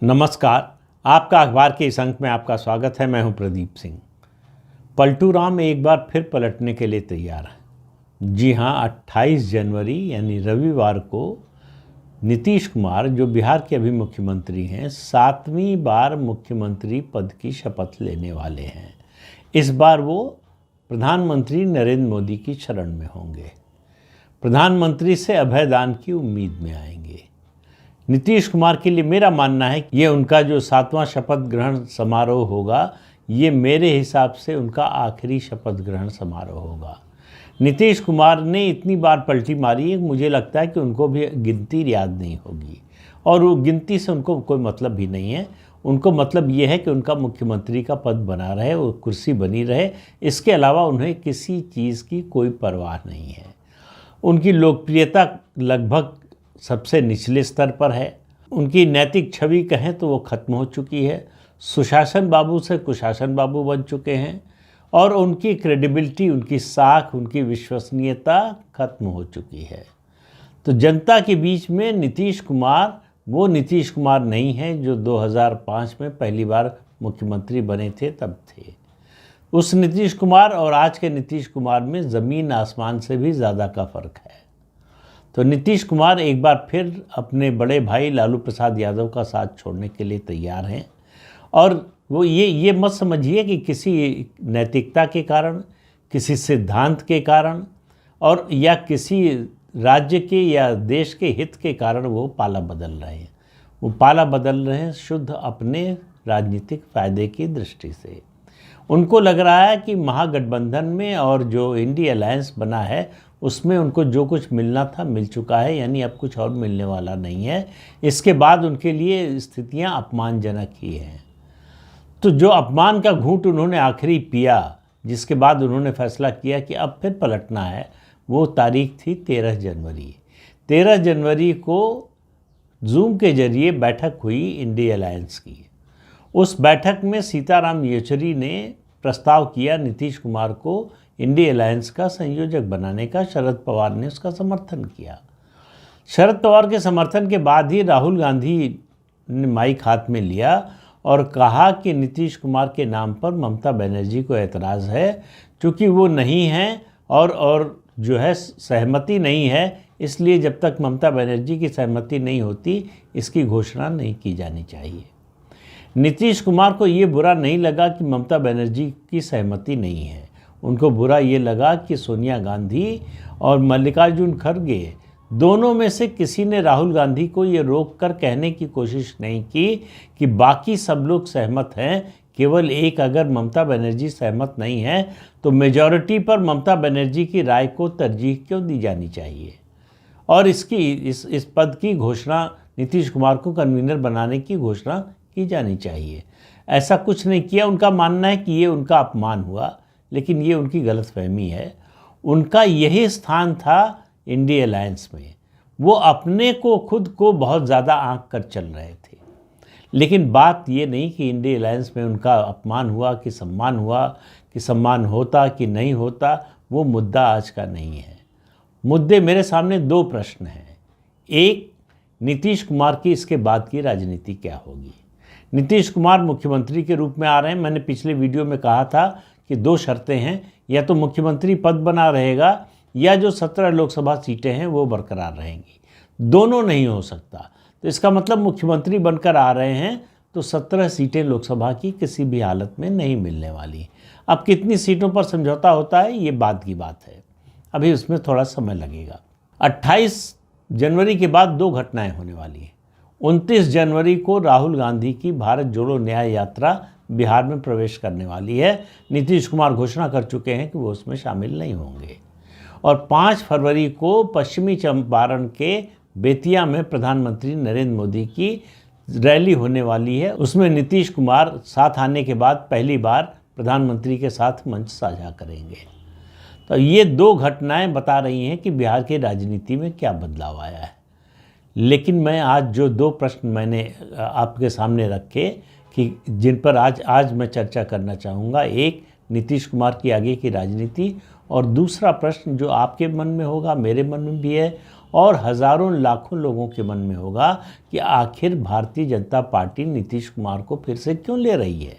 नमस्कार। आपका अखबार के इस अंक में आपका स्वागत है। मैं हूं प्रदीप सिंह। पलटू राम एक बार फिर पलटने के लिए तैयार है। जी हां, 28 जनवरी यानी रविवार को नीतीश कुमार, जो बिहार के अभी मुख्यमंत्री हैं, 7वीं बार मुख्यमंत्री पद की शपथ लेने वाले हैं। इस बार वो प्रधानमंत्री नरेंद्र मोदी की शरण में होंगे। प्रधानमंत्री से अभयदान की उम्मीद में आएंगे। नीतीश कुमार के लिए मेरा मानना है कि ये उनका जो 7वां शपथ ग्रहण समारोह होगा, ये मेरे हिसाब से उनका आखिरी शपथ ग्रहण समारोह होगा। नीतीश कुमार ने इतनी बार पलटी मारी है, मुझे लगता है कि उनको भी गिनती याद नहीं होगी और वो गिनती से उनको कोई मतलब भी नहीं है। उनको मतलब ये है कि उनका मुख्यमंत्री का पद बना रहे, वो कुर्सी बनी रहे। इसके अलावा उन्हें किसी चीज़ की कोई परवाह नहीं है। उनकी लोकप्रियता लगभग सबसे निचले स्तर पर है। उनकी नैतिक छवि कहें तो वो खत्म हो चुकी है। सुशासन बाबू से कुशासन बाबू बन चुके हैं और उनकी क्रेडिबिलिटी, उनकी साख, उनकी विश्वसनीयता खत्म हो चुकी है। तो जनता के बीच में नीतीश कुमार वो नीतीश कुमार नहीं है जो 2005 में पहली बार मुख्यमंत्री बने थे तब थे। उस नीतीश कुमार और आज के नीतीश कुमार में ज़मीन आसमान से भी ज़्यादा का फ़र्क है। तो नीतीश कुमार एक बार फिर अपने बड़े भाई लालू प्रसाद यादव का साथ छोड़ने के लिए तैयार हैं और वो ये मत समझिए कि किसी नैतिकता के कारण, किसी सिद्धांत के कारण और या किसी राज्य के या देश के हित के कारण वो पाला बदल रहे हैं। वो पाला बदल रहे हैं शुद्ध अपने राजनीतिक फ़ायदे की दृष्टि से। उनको लग रहा है कि महागठबंधन में और जो इंडिया अलायंस बना है उसमें उनको जो कुछ मिलना था मिल चुका है, यानी अब कुछ और मिलने वाला नहीं है। इसके बाद उनके लिए स्थितियां अपमानजनक ही हैं। तो जो अपमान का घूंट उन्होंने आखिरी पिया, जिसके बाद उन्होंने फैसला किया कि अब फिर पलटना है, वो तारीख थी 13 जनवरी। 13 जनवरी को जूम के जरिए बैठक हुई इंडिया अलायंस की। उस बैठक में सीताराम येचुरी ने प्रस्ताव किया नीतीश कुमार को इंडिया अलायंस का संयोजक बनाने का। शरद पवार ने उसका समर्थन किया। शरद पवार के समर्थन के बाद ही राहुल गांधी ने माइक हाथ में लिया और कहा कि नीतीश कुमार के नाम पर ममता बनर्जी को एतराज़ है, क्योंकि वो नहीं हैं और जो है सहमति नहीं है, इसलिए जब तक ममता बनर्जी की सहमति नहीं होती इसकी घोषणा नहीं की जानी चाहिए। नीतीश कुमार को ये बुरा नहीं लगा कि ममता बनर्जी की सहमति नहीं है। उनको बुरा ये लगा कि सोनिया गांधी और मल्लिकार्जुन खड़गे दोनों में से किसी ने राहुल गांधी को ये रोक कर कहने की कोशिश नहीं की कि बाकी सब लोग सहमत हैं, केवल एक अगर ममता बनर्जी सहमत नहीं है तो मेजॉरिटी पर ममता बनर्जी की राय को तरजीह क्यों दी जानी चाहिए और इस पद की घोषणा नीतीश कुमार को कन्वीनर बनाने की घोषणा की जानी चाहिए। ऐसा कुछ नहीं किया। उनका मानना है कि ये उनका अपमान हुआ, लेकिन ये उनकी गलतफहमी है। उनका यही स्थान था इंडिया अलायंस में। वो अपने को खुद को बहुत ज़्यादा आंक कर चल रहे थे। लेकिन बात ये नहीं कि इंडिया अलायंस में उनका अपमान हुआ कि सम्मान होता कि नहीं होता, वो मुद्दा आज का नहीं है। मुद्दे मेरे सामने दो प्रश्न हैं। एक, नीतीश कुमार की इसके बाद की राजनीति क्या होगी। नीतीश कुमार मुख्यमंत्री के रूप में आ रहे हैं। मैंने पिछले वीडियो में कहा था कि दो शर्तें हैं, या तो मुख्यमंत्री पद बना रहेगा या जो 17 लोकसभा सीटें हैं वो बरकरार रहेंगी। दोनों नहीं हो सकता। तो इसका मतलब मुख्यमंत्री बनकर आ रहे हैं तो 17 सीटें लोकसभा की किसी भी हालत में नहीं मिलने वाली। अब कितनी सीटों पर समझौता होता है ये बाद की बात है, अभी उसमें थोड़ा समय लगेगा। 28 जनवरी के बाद दो घटनाएँ होने वाली हैं। 29 जनवरी को राहुल गांधी की भारत जोड़ो न्याय यात्रा बिहार में प्रवेश करने वाली है। नीतीश कुमार घोषणा कर चुके हैं कि वो उसमें शामिल नहीं होंगे। और 5 फरवरी को पश्चिमी चंपारण के बेतिया में प्रधानमंत्री नरेंद्र मोदी की रैली होने वाली है। उसमें नीतीश कुमार साथ आने के बाद पहली बार प्रधानमंत्री के साथ मंच साझा करेंगे। तो ये दो घटनाएं बता रही हैं कि बिहार की राजनीति में क्या बदलाव आया है। लेकिन मैं आज जो दो प्रश्न मैंने आपके सामने रखे कि जिन पर आज मैं चर्चा करना चाहूँगा, एक नीतीश कुमार की आगे की राजनीति और दूसरा प्रश्न जो आपके मन में होगा, मेरे मन में भी है और हज़ारों लाखों लोगों के मन में होगा कि आखिर भारतीय जनता पार्टी नीतीश कुमार को फिर से क्यों ले रही है।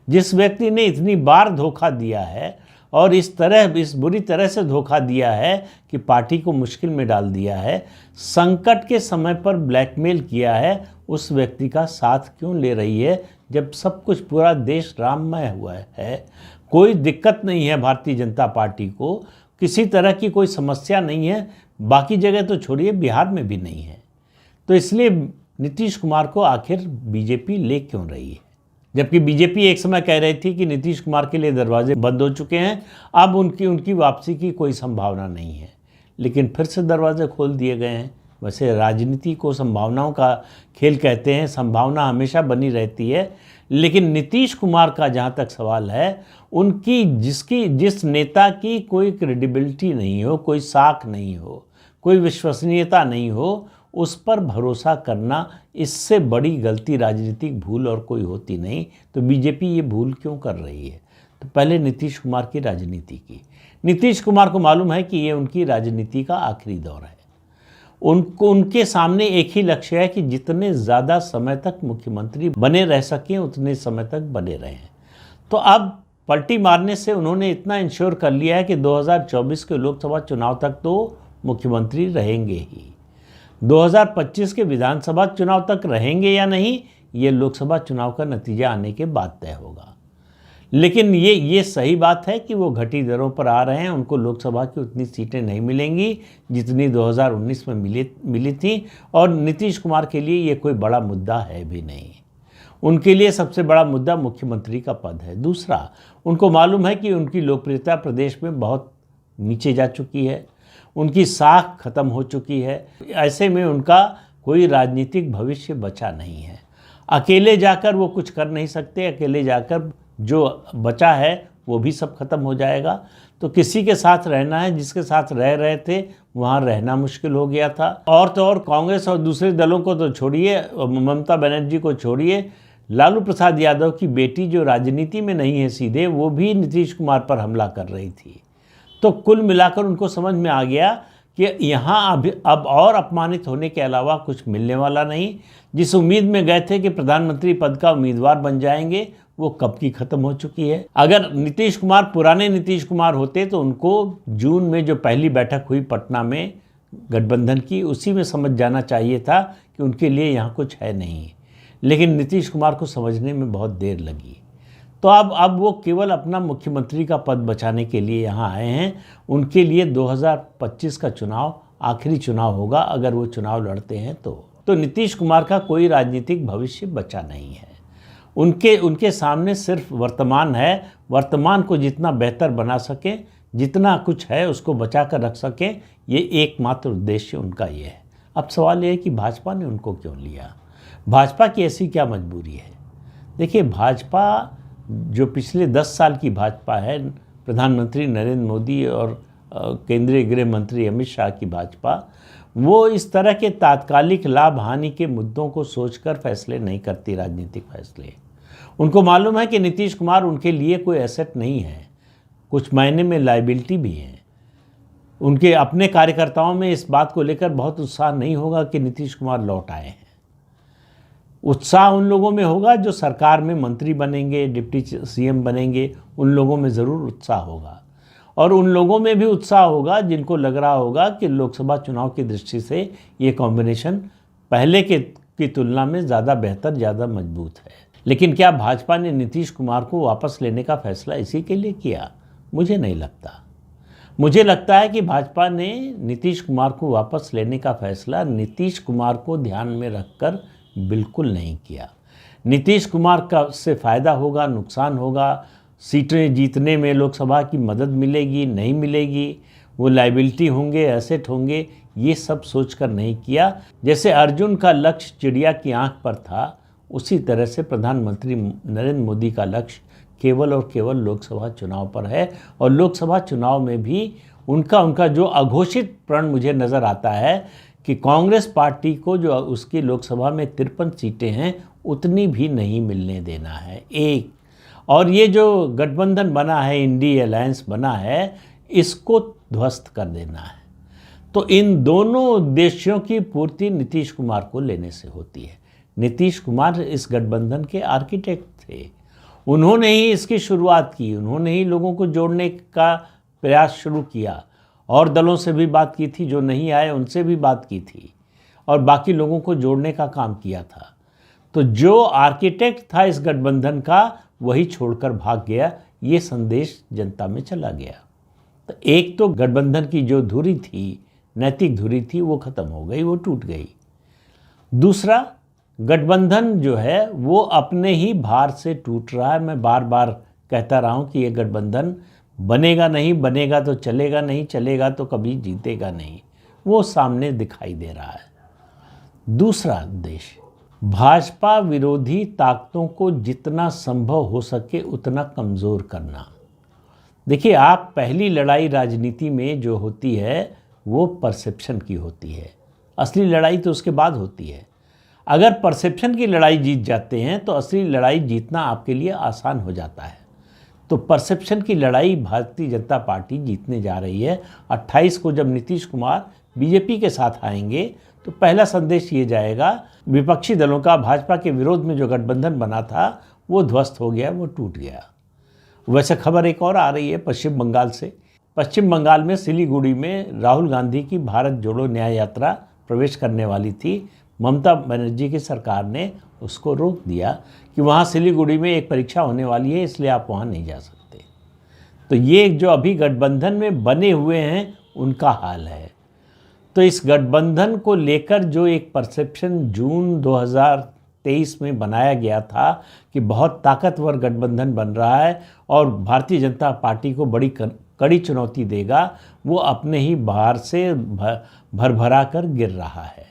जिस व्यक्ति ने इतनी बार धोखा दिया है और इस बुरी तरह से धोखा दिया है कि पार्टी को मुश्किल में डाल दिया है, संकट के समय पर ब्लैकमेल किया है, उस व्यक्ति का साथ क्यों ले रही है जब सब कुछ पूरा देश राममय हुआ है। कोई दिक्कत नहीं है भारतीय जनता पार्टी को, किसी तरह की कोई समस्या नहीं है, बाकी जगह तो छोड़िए बिहार में भी नहीं है। तो इसलिए नीतीश कुमार को आखिर बीजेपी ले क्यों रही है, जबकि बीजेपी एक समय कह रही थी कि नीतीश कुमार के लिए दरवाजे बंद हो चुके हैं, अब उनकी वापसी की कोई संभावना नहीं है, लेकिन फिर से दरवाजे खोल दिए गए हैं। वैसे राजनीति को संभावनाओं का खेल कहते हैं, संभावना हमेशा बनी रहती है, लेकिन नीतीश कुमार का जहाँ तक सवाल है, उनकी जिस नेता की कोई क्रेडिबिलिटी नहीं हो, कोई साख नहीं हो, कोई विश्वसनीयता नहीं हो, उस पर भरोसा करना, इससे बड़ी गलती राजनीतिक भूल और कोई होती नहीं। तो बीजेपी ये भूल क्यों कर रही है? तो पहले नीतीश कुमार की राजनीति की। नीतीश कुमार को मालूम है कि ये उनकी राजनीति का आखिरी दौर है। उनके सामने एक ही लक्ष्य है कि जितने ज़्यादा समय तक मुख्यमंत्री बने रह सकें उतने समय तक बने रहें। तो अब पलटी मारने से उन्होंने इतना इंश्योर कर लिया है कि 2024 के लोकसभा चुनाव तक तो मुख्यमंत्री रहेंगे ही। 2025 के विधानसभा चुनाव तक रहेंगे या नहीं, ये लोकसभा चुनाव का नतीजा आने के बाद तय होगा। लेकिन ये सही बात है कि वो घटी दरों पर आ रहे हैं, उनको लोकसभा की उतनी सीटें नहीं मिलेंगी जितनी 2019 में मिली थी, और नीतीश कुमार के लिए ये कोई बड़ा मुद्दा है भी नहीं। उनके लिए सबसे बड़ा मुद्दा मुख्यमंत्री का पद है। दूसरा, उनको मालूम है कि उनकी लोकप्रियता प्रदेश में बहुत नीचे जा चुकी है, उनकी साख खत्म हो चुकी है। ऐसे में उनका कोई राजनीतिक भविष्य बचा नहीं है। अकेले जाकर वो कुछ कर नहीं सकते, अकेले जाकर जो बचा है वो भी सब खत्म हो जाएगा। तो किसी के साथ रहना है, जिसके साथ रह रहे थे वहाँ रहना मुश्किल हो गया था। और तो और कांग्रेस और दूसरे दलों को तो छोड़िए, ममता बनर्जी को छोड़िए, लालू प्रसाद यादव की बेटी जो राजनीति में नहीं है सीधे, वो भी नीतीश कुमार पर हमला कर रही थी। तो कुल मिलाकर उनको समझ में आ गया कि यहाँ अब और अपमानित होने के अलावा कुछ मिलने वाला नहीं। जिस उम्मीद में गए थे कि प्रधानमंत्री पद का उम्मीदवार बन जाएंगे, वो कब की ख़त्म हो चुकी है। अगर नीतीश कुमार पुराने नीतीश कुमार होते तो उनको जून में जो पहली बैठक हुई पटना में गठबंधन की, उसी में समझ जाना चाहिए था कि उनके लिए यहाँ कुछ है नहीं। लेकिन नीतीश कुमार को समझने में बहुत देर लगी। तो अब वो केवल अपना मुख्यमंत्री का पद बचाने के लिए यहाँ आए हैं। उनके लिए 2025 का चुनाव आखिरी चुनाव होगा, अगर वो चुनाव लड़ते हैं तो नीतीश कुमार का कोई राजनीतिक भविष्य बचा नहीं है। उनके सामने सिर्फ वर्तमान है। वर्तमान को जितना बेहतर बना सकें, जितना कुछ है उसको बचा कर रख सकें, ये एकमात्र उद्देश्य उनका ये है। अब सवाल ये है कि भाजपा ने उनको क्यों लिया, भाजपा की ऐसी क्या मजबूरी है। देखिए, भाजपा जो पिछले 10 साल की भाजपा है, प्रधानमंत्री नरेंद्र मोदी और केंद्रीय गृह मंत्री अमित शाह की भाजपा, वो इस तरह के तात्कालिक लाभ हानि के मुद्दों को सोचकर फैसले नहीं करती, राजनीतिक फैसले। उनको मालूम है कि नीतीश कुमार उनके लिए कोई एसेट नहीं है, कुछ मायने में लायबिलिटी भी है। उनके अपने कार्यकर्ताओं में इस बात को लेकर बहुत उत्साह नहीं होगा कि नीतीश कुमार लौट आए हैं। उत्साह उन लोगों में होगा जो सरकार में मंत्री बनेंगे, डिप्टी सीएम बनेंगे, उन लोगों में ज़रूर उत्साह होगा। और उन लोगों में भी उत्साह होगा जिनको लग रहा होगा कि लोकसभा चुनाव की दृष्टि से ये कॉम्बिनेशन पहले की तुलना में ज़्यादा बेहतर, ज़्यादा मजबूत है। लेकिन क्या भाजपा ने नीतीश कुमार को वापस लेने का फैसला इसी के लिए किया? मुझे नहीं लगता। मुझे लगता है कि भाजपा ने नीतीश कुमार को वापस लेने का फैसला नीतीश कुमार को ध्यान में रखकर बिल्कुल नहीं किया। नीतीश कुमार का से फ़ायदा होगा, नुकसान होगा, सीटें जीतने में लोकसभा की मदद मिलेगी, नहीं मिलेगी, वो लायबिलिटी होंगे, एसेट होंगे, ये सब सोचकर नहीं किया। जैसे अर्जुन का लक्ष्य चिड़िया की आंख पर था, उसी तरह से प्रधानमंत्री नरेंद्र मोदी का लक्ष्य केवल और केवल लोकसभा चुनाव पर है। और लोकसभा चुनाव में भी उनका जो अघोषित प्रण मुझे नज़र आता है कि कांग्रेस पार्टी को जो उसकी लोकसभा में 53 सीटें हैं, उतनी भी नहीं मिलने देना है एक। और ये जो गठबंधन बना है, इंडी अलायंस बना है, इसको ध्वस्त कर देना है। तो इन दोनों उद्देश्यों की पूर्ति नीतीश कुमार को लेने से होती है। नीतीश कुमार इस गठबंधन के आर्किटेक्ट थे, उन्होंने ही इसकी शुरुआत की, उन्होंने ही लोगों को जोड़ने का प्रयास शुरू किया और दलों से भी बात की थी, जो नहीं आए उनसे भी बात की थी और बाकी लोगों को जोड़ने का काम किया था। तो जो आर्किटेक्ट था इस गठबंधन का वही छोड़कर भाग गया, ये संदेश जनता में चला गया। तो एक तो गठबंधन की जो धुरी थी, नैतिक धुरी थी, वो खत्म हो गई, वो टूट गई। दूसरा, गठबंधन जो है वो अपने ही भार से टूट रहा है। मैं बार बार कहता रहा हूँ कि ये गठबंधन बनेगा नहीं, बनेगा तो चलेगा नहीं, चलेगा तो कभी जीतेगा नहीं, वो सामने दिखाई दे रहा है। दूसरा उद्देश्य, भाजपा विरोधी ताकतों को जितना संभव हो सके उतना कमज़ोर करना। देखिए, आप पहली लड़ाई राजनीति में जो होती है वो परसेप्शन की होती है, असली लड़ाई तो उसके बाद होती है। अगर परसेप्शन की लड़ाई जीत जाते हैं तो असली लड़ाई जीतना आपके लिए आसान हो जाता है। तो परसेप्शन की लड़ाई भारतीय जनता पार्टी जीतने जा रही है। 28 को जब नीतीश कुमार बीजेपी के साथ आएंगे तो पहला संदेश ये जाएगा, विपक्षी दलों का भाजपा के विरोध में जो गठबंधन बना था वो ध्वस्त हो गया, वो टूट गया। वैसे खबर एक और आ रही है पश्चिम बंगाल से। पश्चिम बंगाल में सिलीगुड़ी में राहुल गांधी की भारत जोड़ो न्याय यात्रा प्रवेश करने वाली थी। ममता बनर्जी की सरकार ने उसको रोक दिया कि वहाँ सिलीगुड़ी में एक परीक्षा होने वाली है, इसलिए आप वहाँ नहीं जा सकते। तो ये जो अभी गठबंधन में बने हुए हैं उनका हाल है। तो इस गठबंधन को लेकर जो एक परसेप्शन जून 2023 में बनाया गया था कि बहुत ताकतवर गठबंधन बन रहा है और भारतीय जनता पार्टी को बड़ी कड़ी चुनौती देगा, वो अपने ही भार से भरभरा कर गिर रहा है।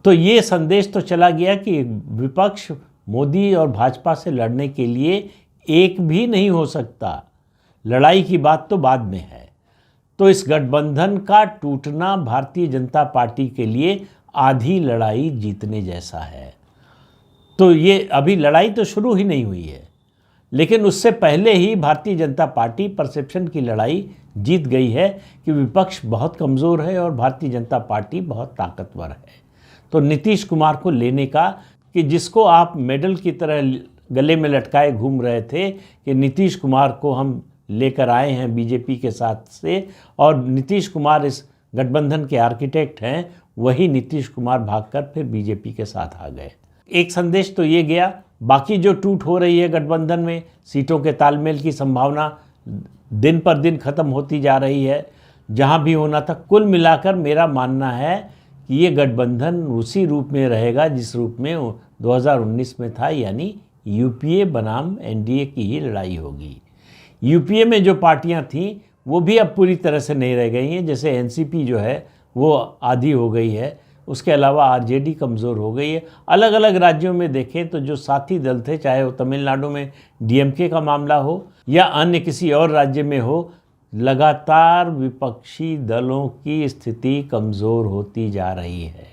तो ये संदेश तो चला गया कि विपक्ष मोदी और भाजपा से लड़ने के लिए एक भी नहीं हो सकता, लड़ाई की बात तो बाद में है। तो इस गठबंधन का टूटना भारतीय जनता पार्टी के लिए आधी लड़ाई जीतने जैसा है। तो ये अभी लड़ाई तो शुरू ही नहीं हुई है, लेकिन उससे पहले ही भारतीय जनता पार्टी परसेप्शन की लड़ाई जीत गई है कि विपक्ष बहुत कमज़ोर है और भारतीय जनता पार्टी बहुत ताकतवर है। तो नीतीश कुमार को लेने का, कि जिसको आप मेडल की तरह गले में लटकाए घूम रहे थे कि नीतीश कुमार को हम लेकर आए हैं बीजेपी के साथ से और नीतीश कुमार इस गठबंधन के आर्किटेक्ट हैं, वही नीतीश कुमार भागकर फिर बीजेपी के साथ आ गए। एक संदेश तो ये गया। बाकी जो टूट हो रही है गठबंधन में, सीटों के तालमेल की संभावना दिन पर दिन खत्म होती जा रही है, जहाँ भी होना था। कुल मिलाकर मेरा मानना है कि ये गठबंधन उसी रूप में रहेगा जिस रूप में 2019 में था, यानी यूपीए बनाम एनडीए की ही लड़ाई होगी। यूपीए में जो पार्टियां थीं वो भी अब पूरी तरह से नहीं रह गई हैं। जैसे एनसीपी जो है वो आधी हो गई है, उसके अलावा आरजेडी कमज़ोर हो गई है। अलग अलग राज्यों में देखें तो जो साथी दल थे, चाहे वो तमिलनाडु में डीएमके का मामला हो या अन्य किसी और राज्य में हो, लगातार विपक्षी दलों की स्थिति कमज़ोर होती जा रही है।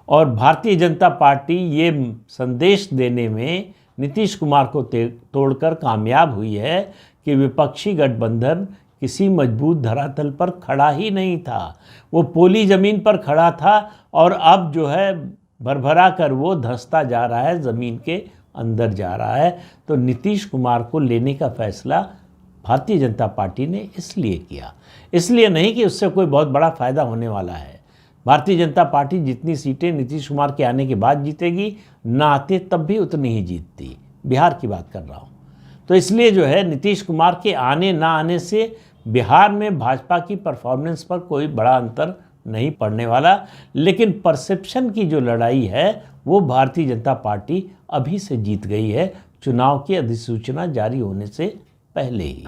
और भारतीय जनता पार्टी ये संदेश देने में नीतीश कुमार को तोड़कर कामयाब हुई है कि विपक्षी गठबंधन किसी मजबूत धरातल पर खड़ा ही नहीं था, वो पोली ज़मीन पर खड़ा था और अब जो है भरभरा कर वो धंसता जा रहा है, ज़मीन के अंदर जा रहा है। तो नीतीश कुमार को लेने का फैसला भारतीय जनता पार्टी ने इसलिए किया, इसलिए नहीं कि उससे कोई बहुत बड़ा फ़ायदा होने वाला है। भारतीय जनता पार्टी जितनी सीटें नीतीश कुमार के आने के बाद जीतेगी, ना आते तब भी उतनी ही जीतती। बिहार की बात कर रहा हूँ। तो इसलिए जो है नीतीश कुमार के आने ना आने से बिहार में भाजपा की परफॉर्मेंस पर कोई बड़ा अंतर नहीं पड़ने वाला, लेकिन परसेप्शन की जो लड़ाई है वो भारतीय जनता पार्टी अभी से जीत गई है, चुनाव की अधिसूचना जारी होने से पहले ही।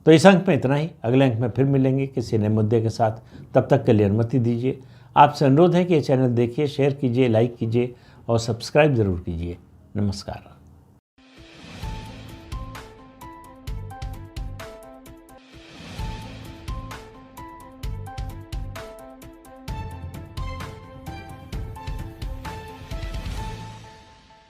तो इस अंक में इतना ही। अगले अंक में फिर मिलेंगे किसी नए मुद्दे के साथ। तब तक के लिए अनुमति दीजिए। आपसे अनुरोध है कि ये चैनल देखिए, शेयर कीजिए, लाइक कीजिए और सब्सक्राइब ज़रूर कीजिए। नमस्कार।